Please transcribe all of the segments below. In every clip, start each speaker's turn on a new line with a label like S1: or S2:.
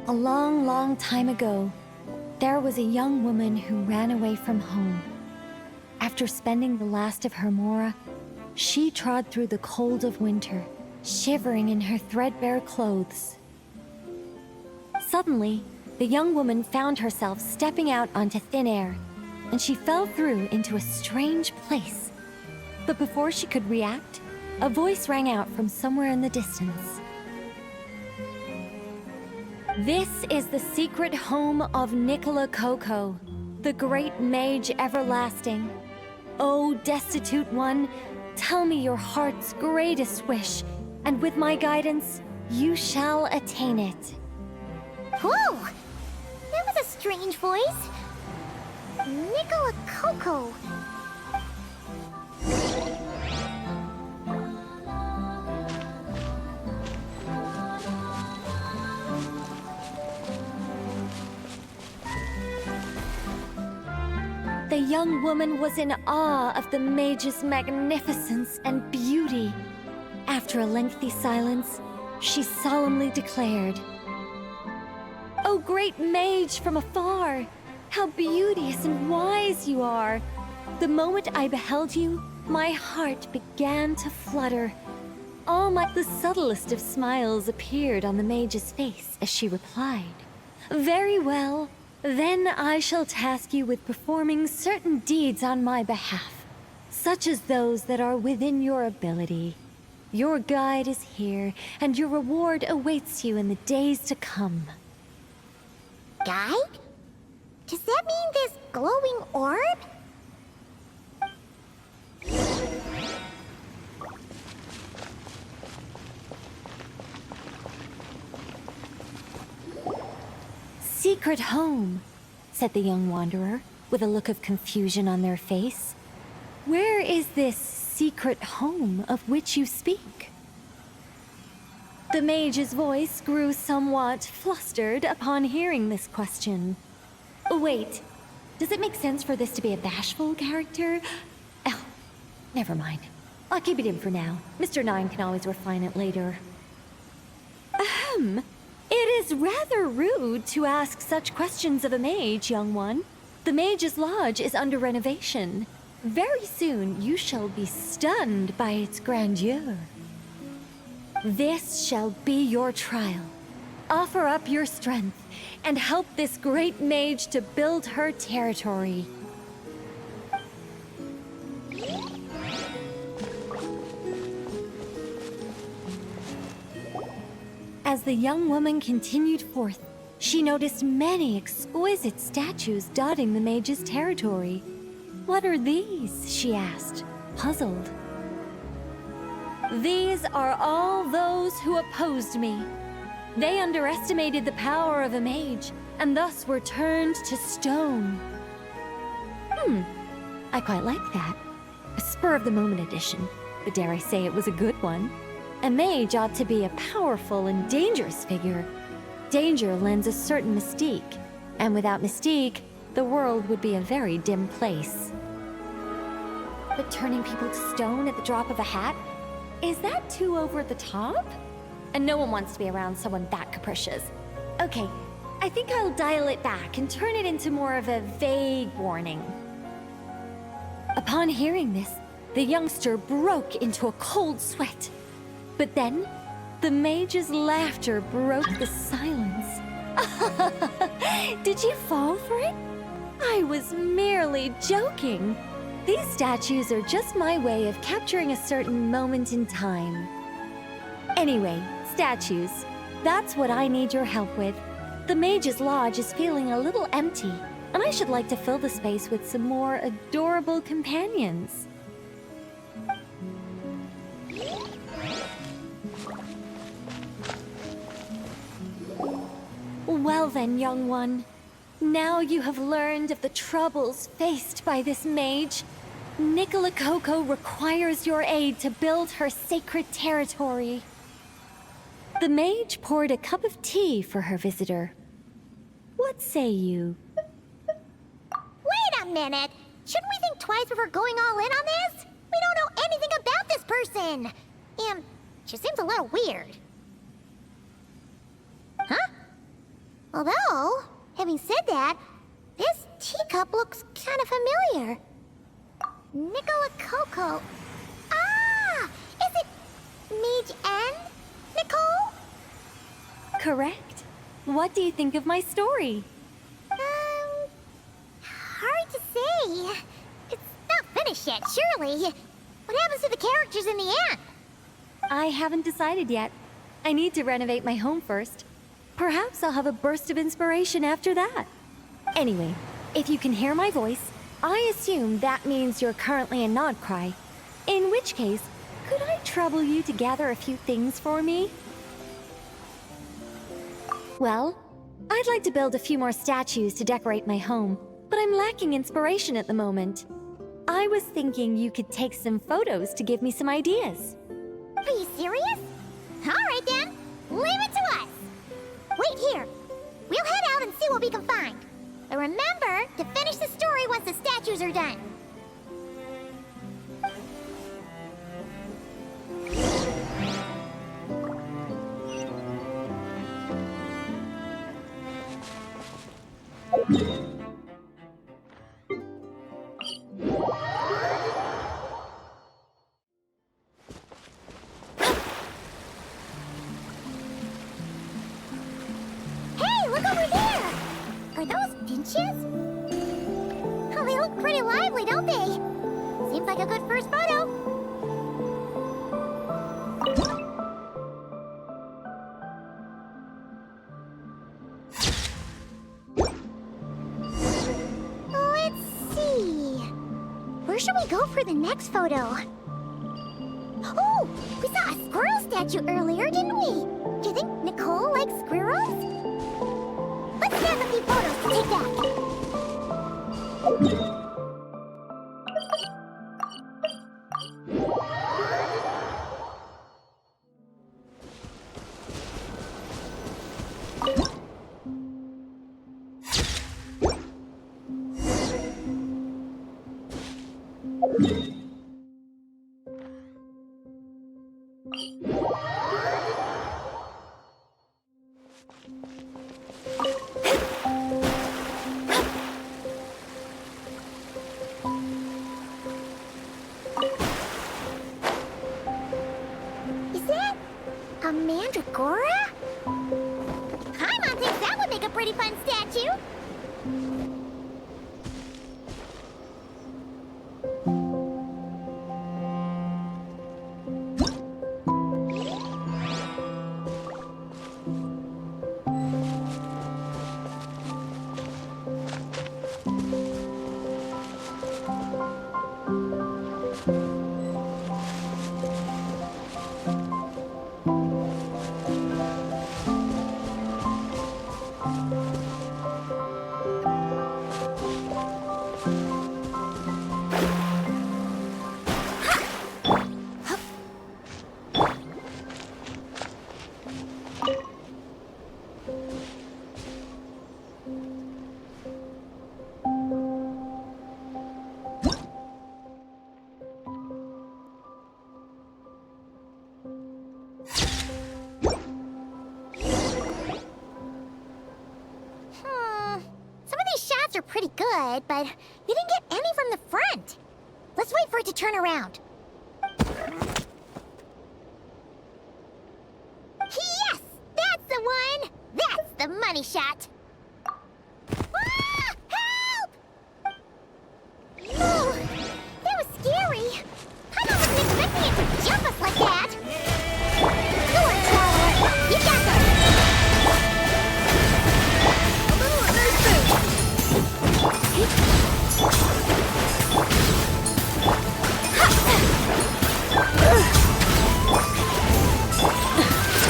S1: A long, long time ago, there was a young woman who ran away from home. After spending the last of her mora, she trod through the cold of winter, shivering in her threadbare clothes. Suddenly, the young woman found herself stepping out onto thin air, and she fell through into a strange place. But before she could react, a voice rang out from somewhere in the distance. This is the secret home of Nicola Coco, the great mage everlasting. O destitute one, tell me your heart's greatest wish, and with my guidance, you shall attain it.
S2: Whoa! That was a strange voice. Nicola Coco.
S1: The young woman was in awe of the mage's magnificence and beauty. After a lengthy silence, she solemnly declared, "O great mage from afar, how beauteous and wise you are! The moment I beheld you, my heart began to flutter. The subtlest of smiles appeared on the mage's face as she replied, "Very well. Then I shall task you with performing certain deeds on my behalf, such as those that are within your ability. Your guide is here, and your reward awaits you in the days to come."
S2: Guide? Does that mean this glowing orb?
S1: "Secret home," said the young wanderer, with a look of confusion on their face. "Where is this secret home of which you speak?" The mage's voice grew somewhat flustered upon hearing this question. Wait, does it make sense for this to be a bashful character? Oh, never mind. I'll keep it in for now. Mr. Nine can always refine it later. Ahem. It is rather rude to ask such questions of a mage, young one. The Mage's Lodge is under renovation. Very soon you shall be stunned by its grandeur. This shall be your trial. Offer up your strength and help this great mage to build her territory. As the young woman continued forth, she noticed many exquisite statues dotting the mage's territory. "What are these?" she asked, puzzled. "These are all those who opposed me. They underestimated the power of a mage, and thus were turned to stone." I quite like that. A spur-of-the-moment addition, but dare I say it was a good one. A mage ought to be a powerful and dangerous figure. Danger lends a certain mystique, and without mystique, the world would be a very dim place. But turning people to stone at the drop of a hat? Is that too over the top? And no one wants to be around someone that capricious. Okay, I think I'll dial it back and turn it into more of a vague warning. Upon hearing this, the youngster broke into a cold sweat. But then, the mage's laughter broke the silence. "Did you fall for it? I was merely joking. These statues are just my way of capturing a certain moment in time. Anyway, statues, that's what I need your help with. The Mage's Lodge is feeling a little empty, and I should like to fill the space with some more adorable companions." "Well then, young one, now you have learned of the troubles faced by this mage. Nicola Coco requires your aid to build her sacred territory." The mage poured a cup of tea for her visitor. "What say you?"
S2: Wait a minute! Shouldn't we think twice before going all in on this? We don't know anything about this person! And she seems a little weird. Huh? Although, having said that, this teacup looks kind of familiar. Nicola Coco. Ah! Is it Mage N? Nicole?
S1: Correct. What do you think of my story?
S2: Hard to say. It's not finished yet, surely. What happens to the characters in the end?
S1: I haven't decided yet. I need to renovate my home first. Perhaps I'll have a burst of inspiration after that. Anyway, if you can hear my voice, I assume that means you're currently in Nod Krai. In which case, could I trouble you to gather a few things for me? Well, I'd like to build a few more statues to decorate my home, but I'm lacking inspiration at the moment. I was thinking you could take some photos to give me some ideas.
S2: Are you serious? All right then, leave it to us. Wait here. We'll head out and see what we can find. But remember to finish the story once the statues are done. Hey, look over there! Are those finches? Oh, they look pretty lively, don't they? Seems like a good first photo. Let's see. Where should we go for the next photo? Oh, we saw a squirrel statue earlier, didn't we? Do you think Nicole likes squirrels? Let's snap a few photos to take back. Is that a mandragora? Paimon thinks that would make a pretty fun statue. Some of these shots are pretty good, but you didn't get any from the front. Let's wait for it to turn around. Yes! That's the one! That's the money shot! Ah! Help! Oh, that was scary. I wasn't expecting it to jump us like that. Go on, Chalet. You got this.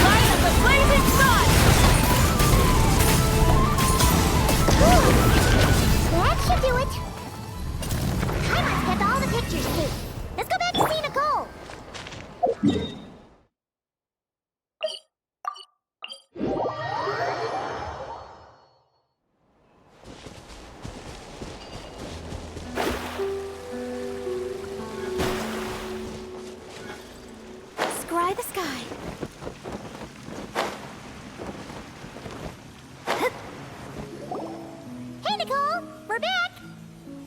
S2: Line up the blazing sun!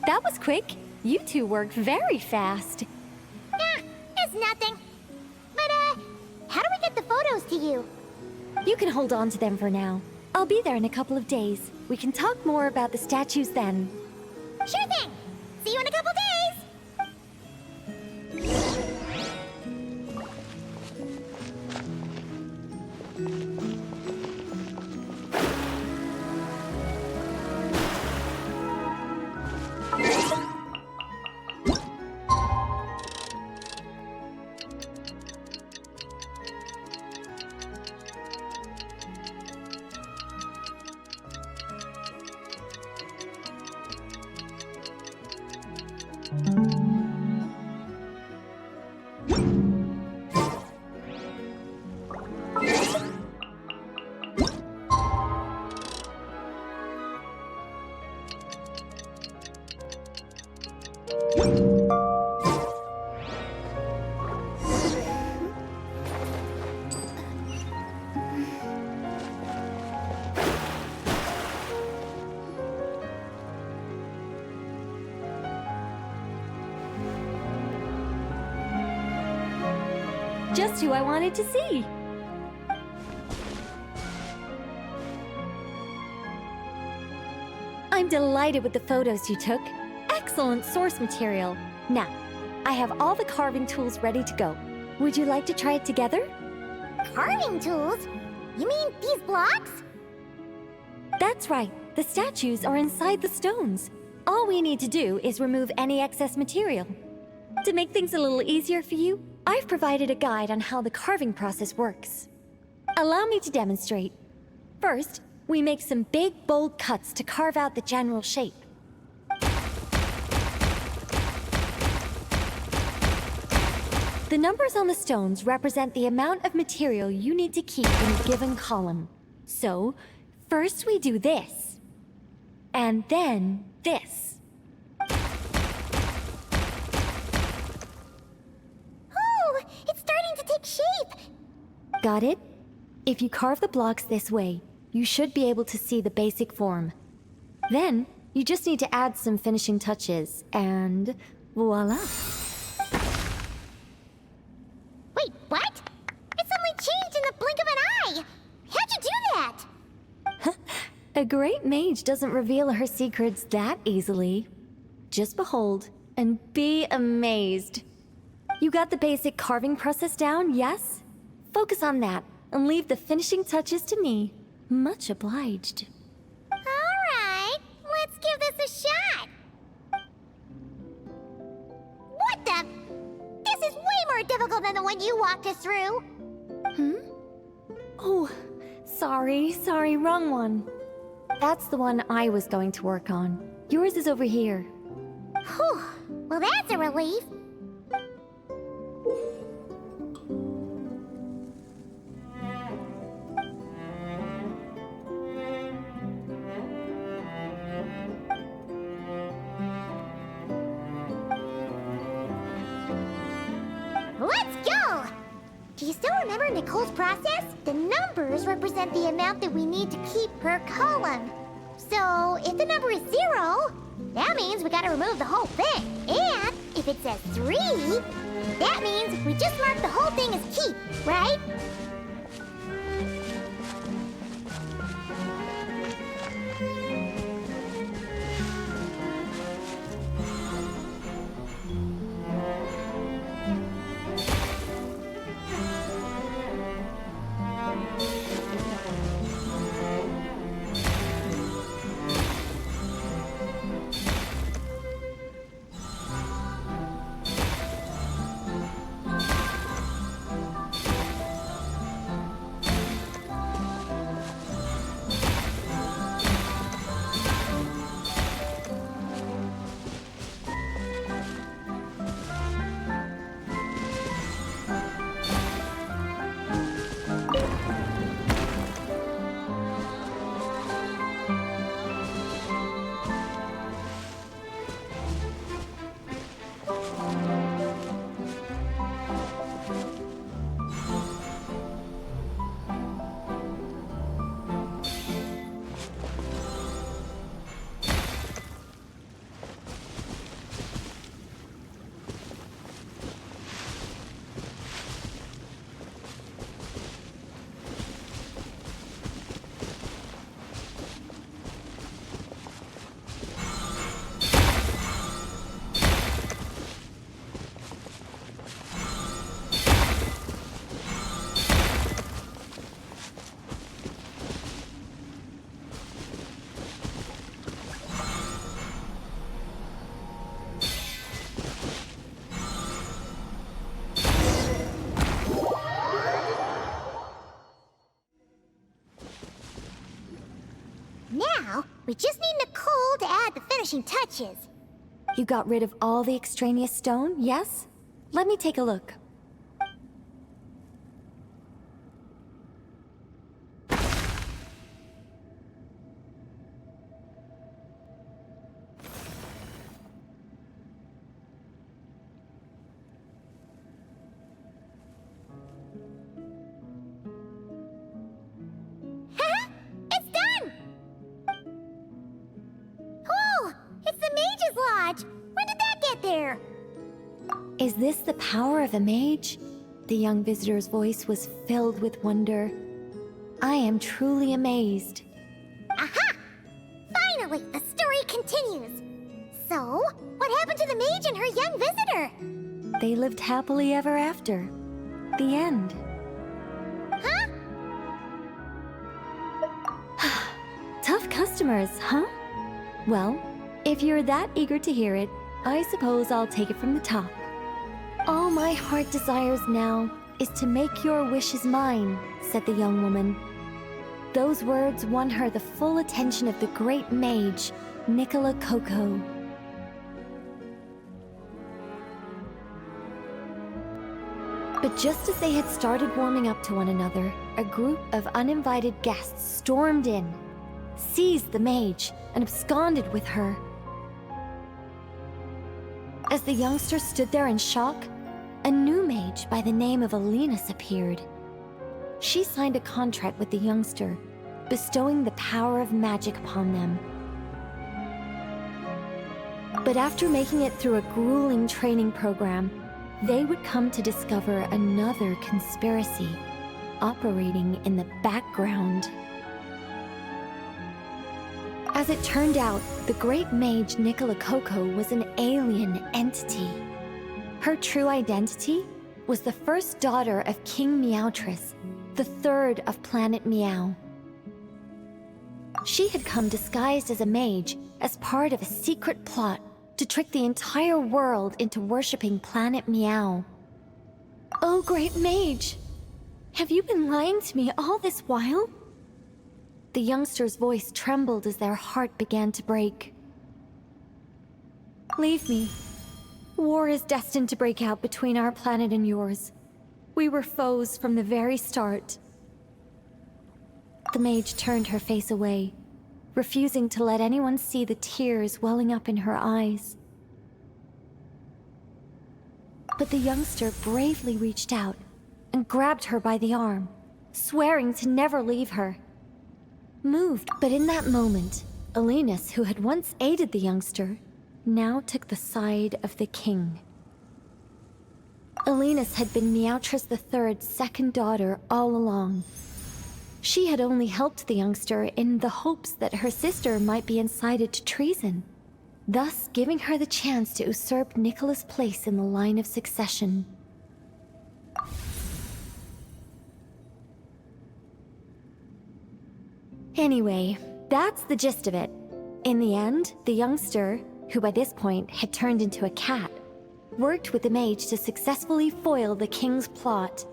S1: That was quick. You two worked very fast.
S2: It's nothing. But, how do we get the photos to you?
S1: You can hold on to them for now. I'll be there in a couple of days. We can talk more about the statues then.
S2: Sure thing! See you in a couple days!
S1: Just who I wanted to see. I'm delighted with the photos you took. Excellent source material. Now, I have all the carving tools ready to go. Would you like to try it together?
S2: Carving tools? You mean these blocks?
S1: That's right. The statues are inside the stones. All we need to do is remove any excess material. To make things a little easier for you, I've provided a guide on how the carving process works. Allow me to demonstrate. First, we make some big, bold cuts to carve out the general shape. The numbers on the stones represent the amount of material you need to keep in a given column. So, first we do this, and then this.
S2: Oh, it's starting to take shape!
S1: Got it? If you carve the blocks this way, you should be able to see the basic form. Then, you just need to add some finishing touches, and voila!
S2: Wait, what? It suddenly changed in the blink of an eye! How'd you do that?
S1: A great mage doesn't reveal her secrets that easily. Just behold, and be amazed. You got the basic carving process down, yes? Focus on that, and leave the finishing touches to me. Much obliged.
S2: Alright, let's give this a shot! What the? This is way more difficult than the one you walked us through!
S1: Oh, sorry, wrong one. That's the one I was going to work on. Yours is over here.
S2: Whew, well that's a relief. Let's go! Do you still remember Nicole's process? The numbers represent the amount that we need to keep per column. So, if the number is 0, that means we gotta remove the whole thing. And if it says 3, that means we just mark the whole thing as keep, right? Now, we just need Nicole to add the finishing touches.
S1: You got rid of all the extraneous stone, yes? Let me take a look.
S2: It's done! Oh, it's the Mage's Lodge! When did that get there?
S1: Is this the power of a mage? The young visitor's voice was filled with wonder. I am truly amazed.
S2: Aha! Finally, the story continues. So, what happened to the mage and her young visitor?
S1: They lived happily ever after. The end.
S2: Huh?
S1: Tough customers, huh? Well, if you're that eager to hear it, I suppose I'll take it from the top. All my heart desires now is to make your wishes mine, said the young woman. Those words won her the full attention of the great mage, Nicola Coco. But just as they had started warming up to one another, a group of uninvited guests stormed in, seized the mage, and absconded with her. As the youngster stood there in shock, a new mage by the name of Alenus appeared. She signed a contract with the youngster, bestowing the power of magic upon them. But after making it through a grueling training program, they would come to discover another conspiracy operating in the background. As it turned out, the great mage Nicola Coco was an alien entity. Her true identity was the first daughter of King Meowtress, the third of Planet Meow. She had come disguised as a mage as part of a secret plot to trick the entire world into worshipping Planet Meow. Oh, great mage! Have you been lying to me all this while? The youngster's voice trembled as their heart began to break. Leave me. War is destined to break out between our planet and yours. We were foes from the very start. The mage turned her face away, refusing to let anyone see the tears welling up in her eyes. But the youngster bravely reached out and grabbed her by the arm, swearing to never leave her. Moved, but in that moment, Alenus, who had once aided the youngster, now took the side of the king. Alenus had been Meowtress III's second daughter all along. She had only helped the youngster in the hopes that her sister might be incited to treason, thus giving her the chance to usurp Nicola's place in the line of succession. Anyway, that's the gist of it. In the end, the youngster, who by this point had turned into a cat, worked with the mage to successfully foil the king's plot.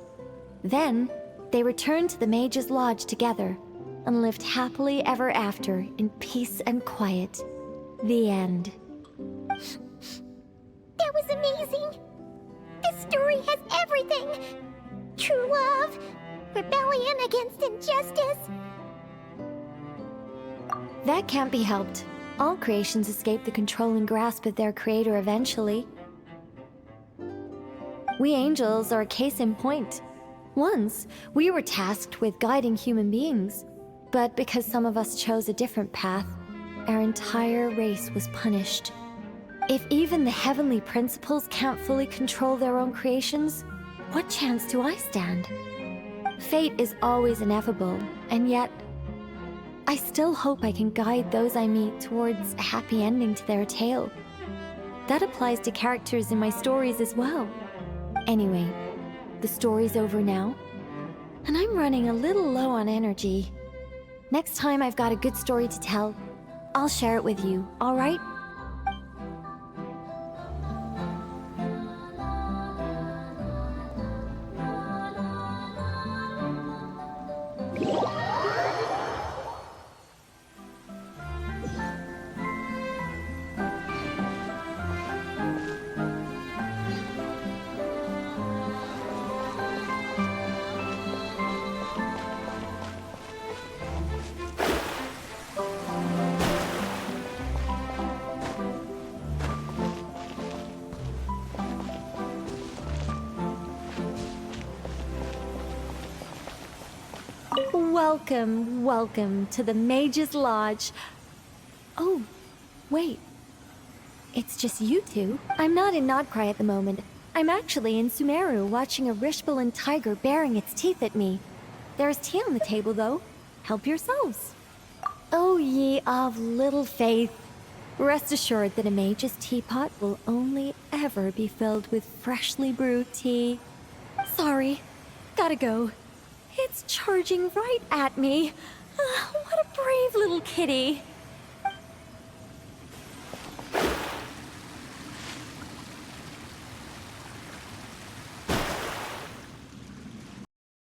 S1: Then, they returned to the mage's lodge together and lived happily ever after in peace and quiet. The end.
S2: That was amazing! This story has everything! True love, rebellion against injustice.
S1: That can't be helped. All creations escape the controlling grasp of their creator eventually. We angels are a case in point. Once, we were tasked with guiding human beings, but because some of us chose a different path, our entire race was punished. If even the heavenly principles can't fully control their own creations, what chance do I stand? Fate is always ineffable, and yet, I still hope I can guide those I meet towards a happy ending to their tale. That applies to characters in my stories as well. Anyway, the story's over now, and I'm running a little low on energy. Next time I've got a good story to tell, I'll share it with you, all right? welcome, welcome to the Mage's Lodge. Oh, wait. It's just you two. I'm not in Krai at the moment. I'm actually in Sumeru watching a Rishbalin tiger baring its teeth at me. There's tea on the table, though. Help yourselves. O ye of little faith. Rest assured that a mage's teapot will only ever be filled with freshly brewed tea. Sorry, gotta go. It's charging right at me. What a brave little kitty.